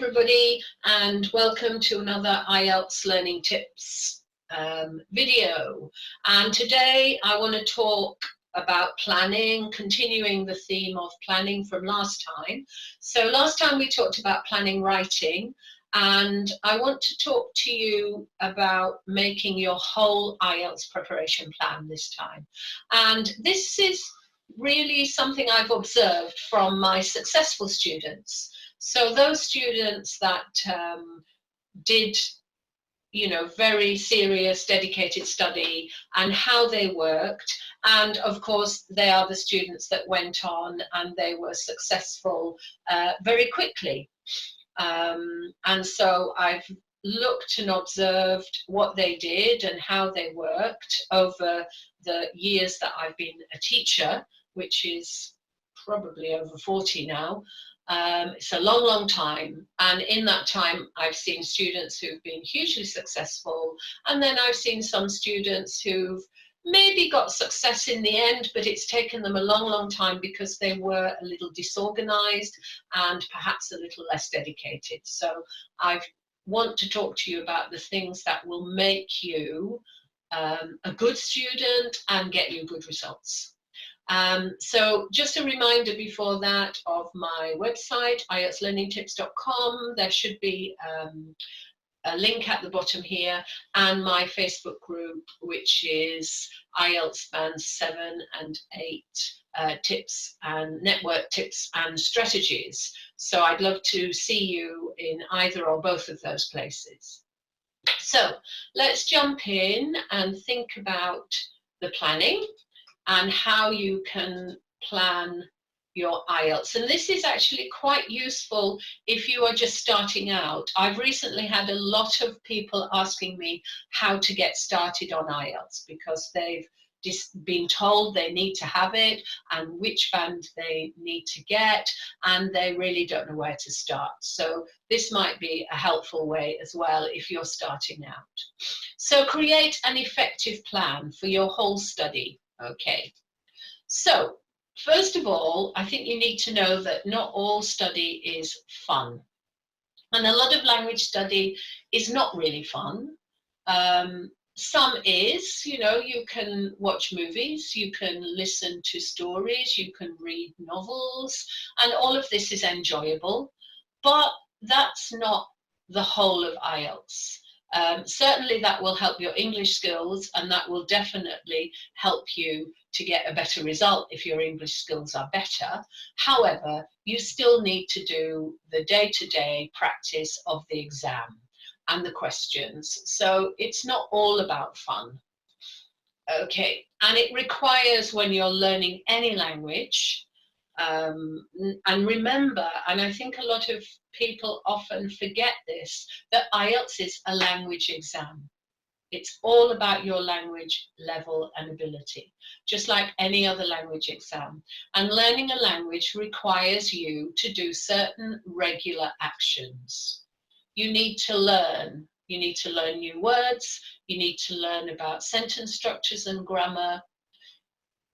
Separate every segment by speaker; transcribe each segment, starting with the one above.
Speaker 1: everybody, and welcome to another IELTS Learning Tips video. And today I want to talk about planning, continuing the theme of planning from last time. So last time we talked about planning writing, and I want to talk to you about making your whole IELTS preparation plan this time. And this is really something I've observed from my successful students. So those students that did, very serious, dedicated study and how they worked. And of course, they are the students that went on and they were successful very quickly. And so I've looked and observed what they did and how they worked over the years that I've been a teacher, which is probably over 40 now. It's a long, long time. And in that time, I've seen students who've been hugely successful. And then I've seen some students who've maybe got success in the end, but it's taken them a long, long time because they were a little disorganized and perhaps a little less dedicated. So I want to talk to you about the things that will make you a good student and get you good results. So just a reminder before that of my website, IELTSlearningtips.com. There should be a link at the bottom here, and my Facebook group, which is IELTS Band 7 and 8 tips and network tips and strategies. So I'd love to see you in either or both of those places. So let's jump in and think about the planning and how you can plan your IELTS. And this is actually quite useful if you are just starting out. I've recently had a lot of people asking me how to get started on IELTS because they've just been told they need to have it and which band they need to get, and they really don't know where to start. So this might be a helpful way as well if you're starting out. So create an effective plan for your whole study. Okay, so first of all, I think you need to know that not all study is fun. And a lot of language study is not really fun. Some is, you can watch movies, you can listen to stories, you can read novels, and all of this is enjoyable, but that's not the whole of IELTS. Certainly that will help your English skills, and that will definitely help you to get a better result if your English skills are better. However, you still need to do the day-to-day practice of the exam and the questions. So it's not all about fun. Okay, and it requires, when you're learning any language, and remember, and I think a lot of people often forget this, that IELTS is a language exam. It's all about your language level and ability, just like any other language exam. And learning a language requires you to do certain regular actions. You need to learn. You need to learn new words. You need to learn about sentence structures and grammar.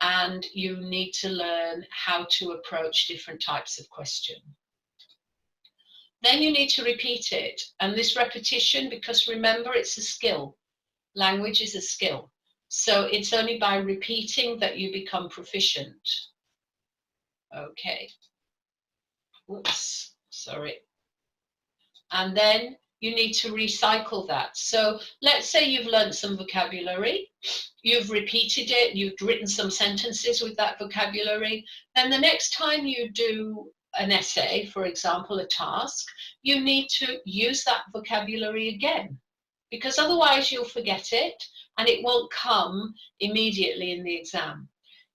Speaker 1: And you need to learn how to approach different types of question. Then you need to repeat it. And this repetition, because remember, it's a skill. Language is a skill. So it's only by repeating that you become proficient. Okay. Whoops, sorry. And then you need to recycle that. So let's say you've learned some vocabulary, you've repeated it, you've written some sentences with that vocabulary. Then the next time you do an essay, for example, a task, you need to use that vocabulary again, because otherwise you'll forget it and it won't come immediately in the exam.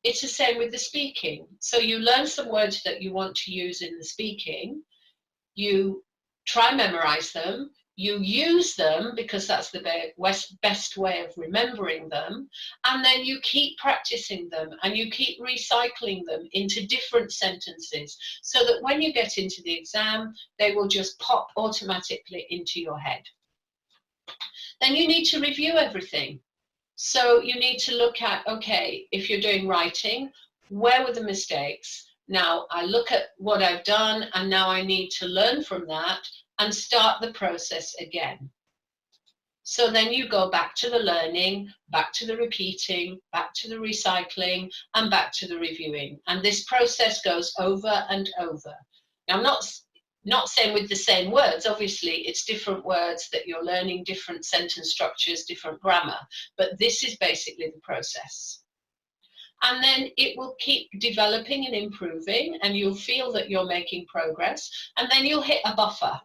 Speaker 1: It's the same with the speaking. So you learn some words that you want to use in the speaking, you try and memorize them, you use them because that's the best way of remembering them, and then you keep practicing them and you keep recycling them into different sentences so that when you get into the exam, they will just pop automatically into your head. Then you need to review everything. So you need to look at, okay, if you're doing writing, where were the mistakes? Now I look at what I've done and now I need to learn from that and start the process again. So then you go back to the learning, back to the repeating, back to the recycling, and back to the reviewing. And this process goes over and over. Now, I'm not saying with the same words, obviously it's different words that you're learning, different sentence structures, different grammar, but this is basically the process. And then it will keep developing and improving, and you'll feel that you're making progress, and then you'll hit a buffer.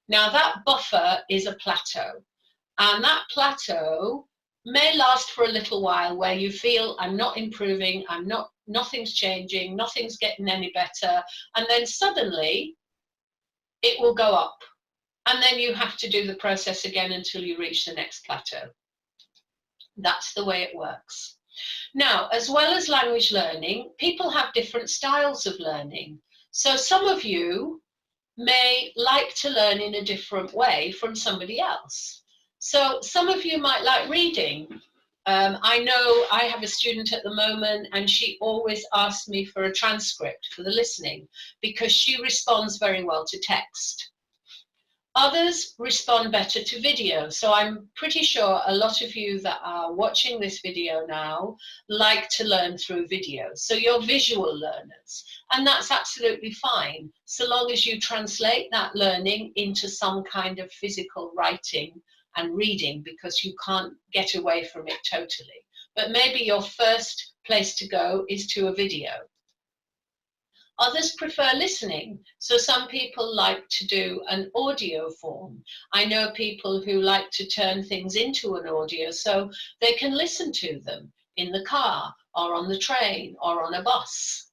Speaker 1: Now that buffer is a plateau. And that plateau may last for a little while where you feel I'm not improving, nothing's changing, nothing's getting any better. And then suddenly it will go up. And then you have to do the process again until you reach the next plateau. That's the way it works. Now, as well as language learning, people have different styles of learning. So some of you may like to learn in a different way from somebody else. So some of you might like reading. I know I have a student at the moment and she always asks me for a transcript for the listening because she responds very well to text. Others respond better to video. So I'm pretty sure a lot of you that are watching this video now like to learn through video. So you're visual learners, and that's absolutely fine, so long as you translate that learning into some kind of physical writing and reading, because you can't get away from it totally. But maybe your first place to go is to a video. Others prefer listening. So some people like to do an audio form. I know people who like to turn things into an audio so they can listen to them in the car or on the train or on a bus.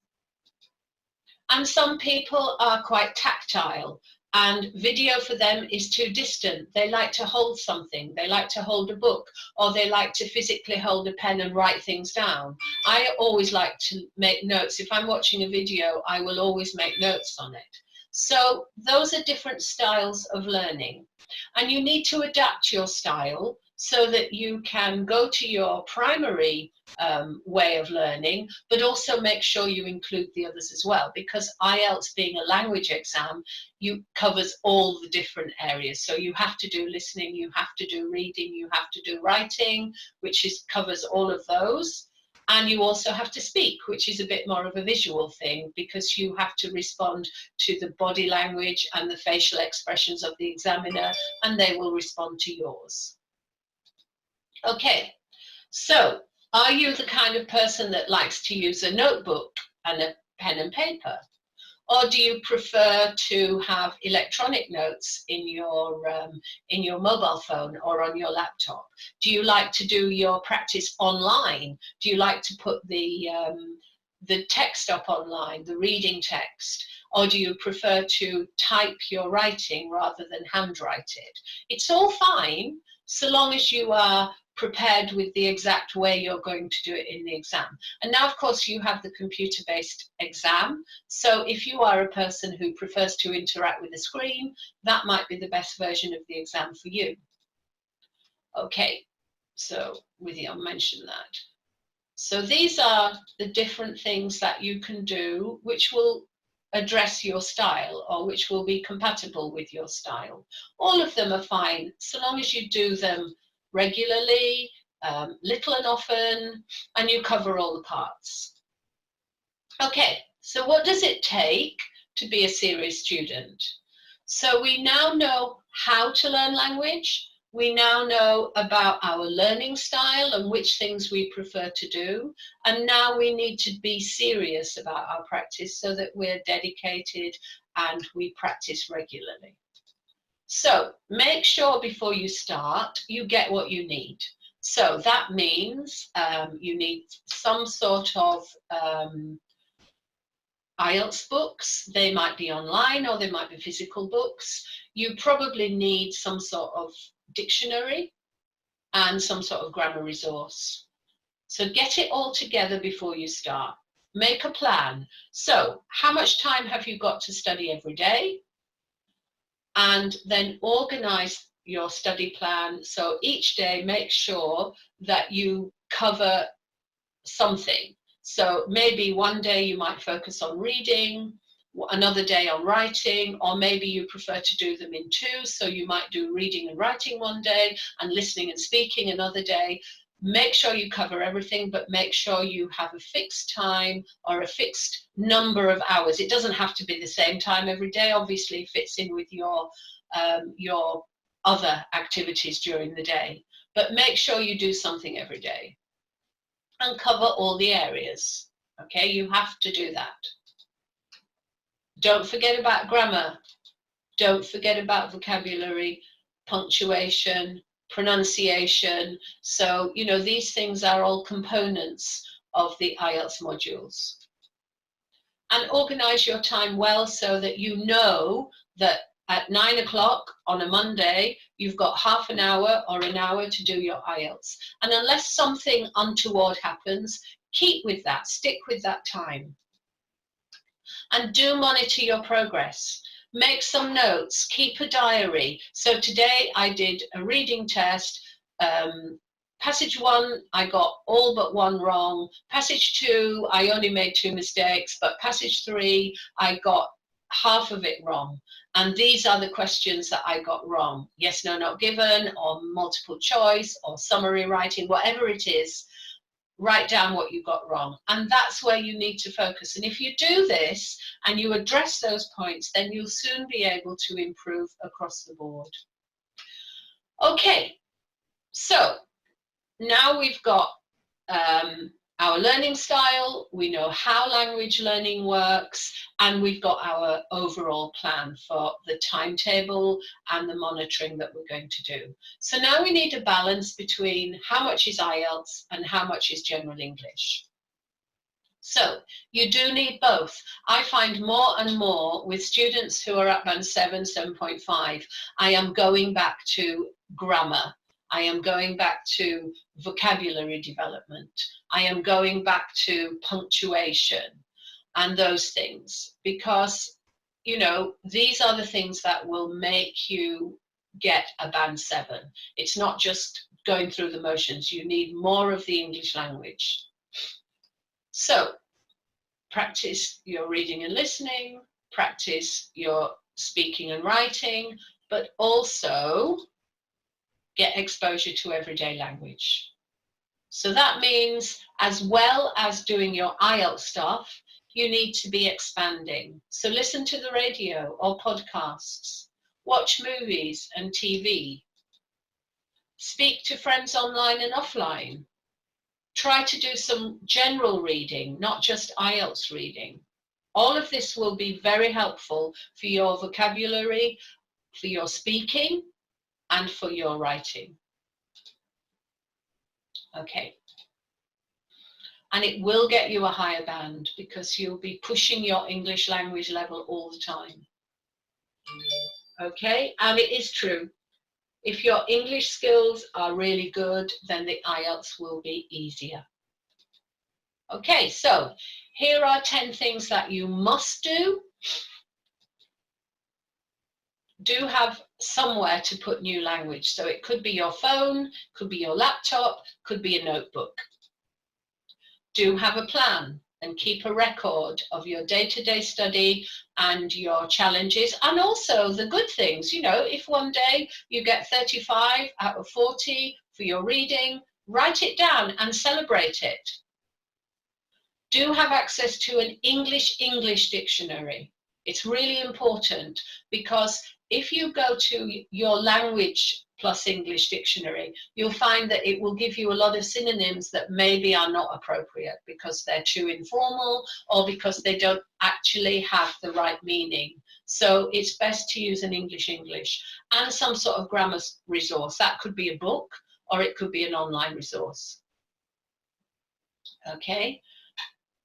Speaker 1: And some people are quite tactile, and video for them is too distant. They like to hold something, they like to hold a book, or they like to physically hold a pen and write things down. I always like to make notes. If I'm watching a video, I will always make notes on it. So those are different styles of learning. And you need to adapt your style so that you can go to your primary way of learning, but also make sure you include the others as well, because IELTS, being a language exam, covers all the different areas. So you have to do listening, you have to do reading, you have to do writing, which covers all of those. And you also have to speak, which is a bit more of a visual thing, because you have to respond to the body language and the facial expressions of the examiner, and they will respond to yours. Okay, so are you the kind of person that likes to use a notebook and a pen and paper? Or do you prefer to have electronic notes in your mobile phone or on your laptop? Do you like to do your practice online? Do you like to put the text up online, the reading text? Or do you prefer to type your writing rather than handwrite it? It's all fine, so long as you are prepared with the exact way you're going to do it in the exam. And now, of course, you have the computer-based exam. So if you are a person who prefers to interact with the screen, that might be the best version of the exam for you. Okay, so I'll mention that. So these are the different things that you can do which will address your style, or which will be compatible with your style. All of them are fine, so long as you do them regularly, little and often, and you cover all the parts. Okay, so what does it take to be a serious student? So we now know how to learn language. We now know about our learning style and which things we prefer to do. And now we need to be serious about our practice so that we're dedicated and we practice regularly. So make sure before you start, you get what you need. So that means you need some sort of IELTS books. They might be online or they might be physical books. You probably need some sort of dictionary and some sort of grammar resource. So get it all together before you start. Make a plan. So how much time have you got to study every day? And then organize your study plan. So each day, make sure that you cover something. So maybe one day you might focus on reading, another day on writing, or maybe you prefer to do them in two, so you might do reading and writing one day and listening and speaking another day. Make sure you cover everything, but make sure you have a fixed time or a fixed number of hours. It doesn't have to be the same time every day, obviously it fits in with your other activities during the day, but make sure you do something every day and cover all the areas. Okay, you have to do that. Don't forget about grammar. Don't forget about vocabulary, punctuation, pronunciation. So, you know, these things are all components of the IELTS modules. And organize your time well so that you know that at 9 o'clock on a Monday, you've got half an hour or an hour to do your IELTS. And unless something untoward happens, keep with that, stick with that time. And do monitor your progress. Make some notes, keep a diary. So today I did a reading test. Passage 1, I got all but 1 wrong. Passage 2, I only made 2 mistakes, but passage 3, I got half of it wrong. And these are the questions that I got wrong. Yes, no, not given, or multiple choice, or summary writing, whatever it is. Write down what you got wrong, and that's where you need to focus. And if you do this and you address those points, then you'll soon be able to improve across the board. Okay, so now we've got our learning style, we know how language learning works, and we've got our overall plan for the timetable and the monitoring that we're going to do. So now we need a balance between how much is IELTS and how much is general English. So you do need both. I find more and more with students who are at band 7, 7.5, I am going back to grammar. I am going back to vocabulary development. I am going back to punctuation and those things, because, you know, these are the things that will make you get a band 7. It's not just going through the motions. You need more of the English language. So practice your reading and listening, practice your speaking and writing, but also get exposure to everyday language. So that means, as well as doing your IELTS stuff, you need to be expanding. So listen to the radio or podcasts, watch movies and TV, speak to friends online and offline. Try to do some general reading, not just IELTS reading. All of this will be very helpful for your vocabulary, for your speaking, and for your writing. Okay. And it will get you a higher band because you'll be pushing your English language level all the time. Okay, and it is true. If your English skills are really good, then the IELTS will be easier. Okay, so here are 10 things that you must do. Do have somewhere to put new language. So it could be your phone, could be your laptop, could be a notebook. Do have a plan and keep a record of your day-to-day study and your challenges, and also the good things. You know, if one day you get 35 out of 40 for your reading, write it down and celebrate it. Do have access to an English dictionary. It's really important, because if you go to your language plus English dictionary, you'll find that it will give you a lot of synonyms that maybe are not appropriate because they're too informal or because they don't actually have the right meaning. So it's best to use an English and some sort of grammar resource. That could be a book or it could be an online resource. Okay.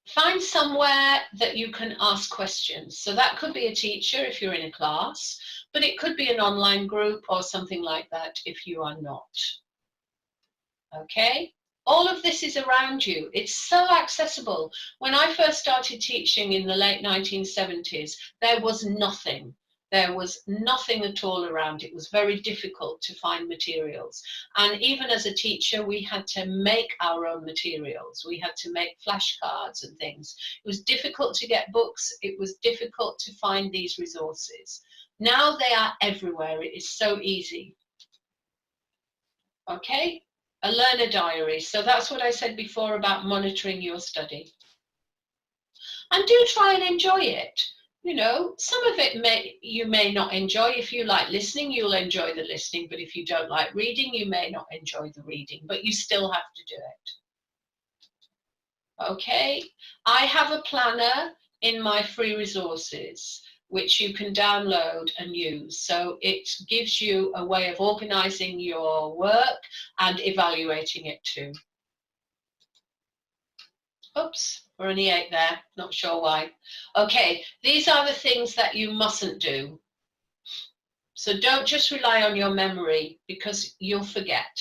Speaker 1: Find somewhere that you can ask questions. So that could be a teacher if you're in a class, but it could be an online group or something like that if you are not. Okay? All of this is around you. It's so accessible. When I first started teaching in the late 1970s, there was nothing. There was nothing at all around. It was very difficult to find materials. And even as a teacher, we had to make our own materials. We had to make flashcards and things. It was difficult to get books. It was difficult to find these resources. Now they are everywhere. It is so easy. Okay? A learner diary. So that's what I said before about monitoring your study. And do try and enjoy it. You know, some of it you may not enjoy. If you like listening, you'll enjoy the listening. But if you don't like reading, you may not enjoy the reading. But you still have to do it. Okay? I have a planner in my free resources, which you can download and use. So it gives you a way of organising your work and evaluating it too. Oops, we're only 8 there, not sure why. Okay, these are the things that you mustn't do. So don't just rely on your memory because you'll forget.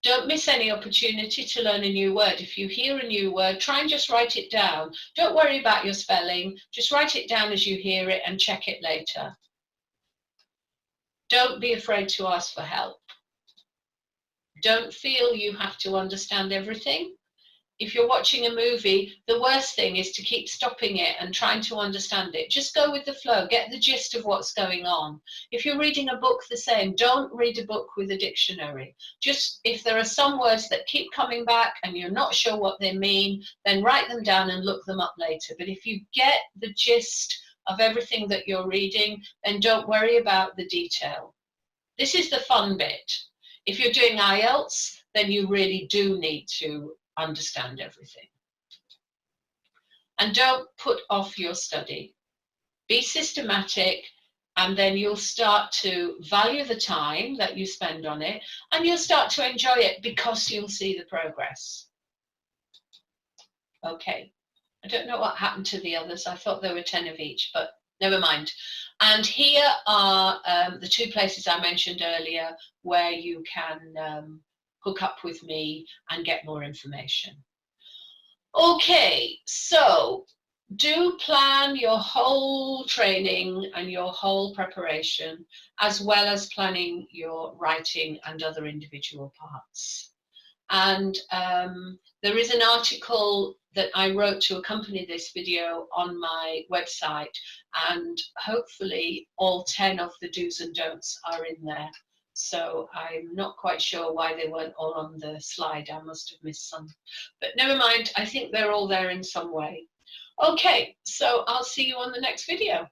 Speaker 1: Don't miss any opportunity to learn a new word. If you hear a new word, try and just write it down. Don't worry about your spelling, just write it down as you hear it and check it later. Don't be afraid to ask for help. Don't feel you have to understand everything. If you're watching a movie, the worst thing is to keep stopping it and trying to understand it. Just go with the flow, get the gist of what's going on. If you're reading a book, the same. Don't read a book with a dictionary. Just if there are some words that keep coming back and you're not sure what they mean, then write them down and look them up later. But if you get the gist of everything that you're reading, then don't worry about the detail. This is the fun bit. If you're doing IELTS, then you really do need to understand everything. And don't put off your study. Be systematic, and then you'll start to value the time that you spend on it, and you'll start to enjoy it because you'll see the progress. Okay, I don't know what happened to the others. I thought there were 10 of each, but never mind. And here are the 2 places I mentioned earlier where you can hook up with me and get more information. Okay, so do plan your whole training and your whole preparation, as well as planning your writing and other individual parts. And there is an article that I wrote to accompany this video on my website, and hopefully all 10 of the do's and don'ts are in there. So I'm not quite sure why they weren't all on the slide. I must have missed some. But never mind, I think they're all there in some way. Okay, so I'll see you on the next video.